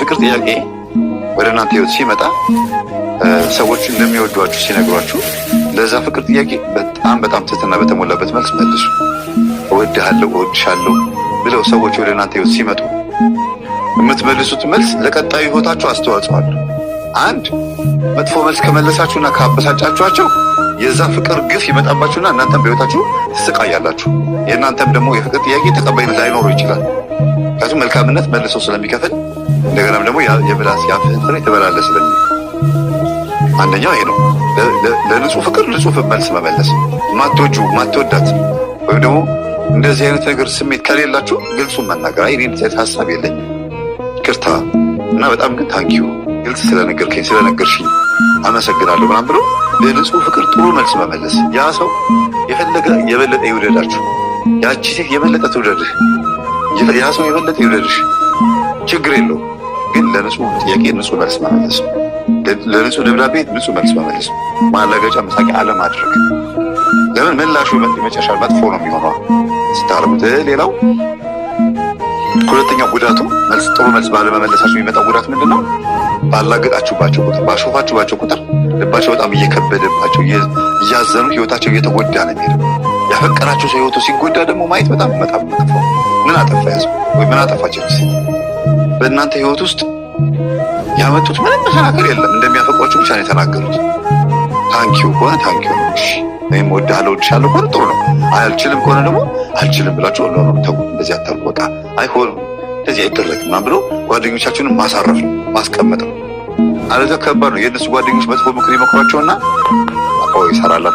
የፍቅር ጥያቄ ወደ እናንተ ህይወት ሲመጣ ሰዎች እንደሚወዷችሁ ሲነግሯችሁ ለዛ ፍቅር ጥያቄ በጣም ትህትና በተሞላበት መልስ መልሱ። እወድሃለሁ፣ እወድሻለሁ ብለው ሰዎች ወደ እናንተ ህይወት ሲመጡ የምትመልሱት መልስ ለቀጣዩ ህይወታችሁ አስተዋጽኦ አለው። አንድ መጥፎ መልስ ከመለሳችሁና ካበሳጫችኋቸው የዛ ፍቅር ግፍ ይመጣባችሁና እናንተም በህይወታችሁ ትስቃያላችሁ። የእናንተም ደግሞ የፍቅር ጥያቄ ተቀባይነት ላይኖረው ይችላል። ምክንያቱም መልካምነት መልሶ ስለሚከፍል እንደገናም ደግሞ የምላስ ያፍህን ፍሬ ትበላለህ ስለሚል አንደኛው ይሄ ነው። ለንጹህ ፍቅር ንጹህ መልስ መመለስ። ማትወዳት ወይም ደግሞ እንደዚህ አይነት ነገር ስሜት ከሌላችሁ ግልጹን መናገር። አይ እኔ ሀሳብ የለኝም ይቅርታ እና በጣም ግን ታንኪዩ ግልጽ ስለነገርሽኝ አመሰግናለሁ ምናምን ብሎ ለንጹህ ፍቅር ጥሩ መልስ መመለስ። ያ ሰው የፈለገ የበለጠ ይውደዳችሁ፣ ያቺ ሴት የበለጠ ትውደድህ፣ ያ ሰው የበለጠ ይውደድሽ፣ ችግር የለው። ግን ለንጹህ ጥያቄ ንጹህ መልስ መመለስ፣ ለንጹህ ደብዳቤ ንጹህ መልስ መመለስ፣ ማላገጫ መሳቂያ አለማድረግ። ለምን ምላሹ መጨረሻ መጥፎ ነው የሚሆነው ስታረጉት። ሌላው ሁለተኛው ጉዳቱ ጥሩ መልስ ባለመመለሳችሁ የሚመጣው ጉዳት ምንድን ነው? ባላገጣችሁባቸው ቁጥር፣ ባሾፋችሁባቸው ቁጥር ልባቸው በጣም እየከበደባቸው እያዘኑ ህይወታቸው እየተጎዳ ነው የሚሄደው። ያፈቀራችሁ ሰው ህይወቱ ሲጎዳ ደግሞ ማየት በጣም መጥፎ። ምን አጠፋ ያዘው ወይ ምን አጠፋች? በእናንተ ህይወት ውስጥ ያመጡት ምንም መሰናክል የለም። እንደሚያፈቅሯችሁ ብቻ ነው የተናገሩት። ታንኪዩ ከሆነ ታንኪዩ ነው። እሺ ወይም እወድሃለሁ ከሆነ ጥሩ ነው። አልችልም ከሆነ ደግሞ አልችልም ብላችሁ ነው ተው፣ እንደዚህ አታርጉ፣ በቃ አይሆንም፣ እንደዚህ አይደረግም ምናምን ብሎ ጓደኞቻችሁንም ማሳረፍ ነው፣ ማስቀመጥ ነው። አለዚያ ከባድ ነው። የእነሱ ጓደኞች መጥፎ ምክር ይመክሯቸውና ይሰራላል።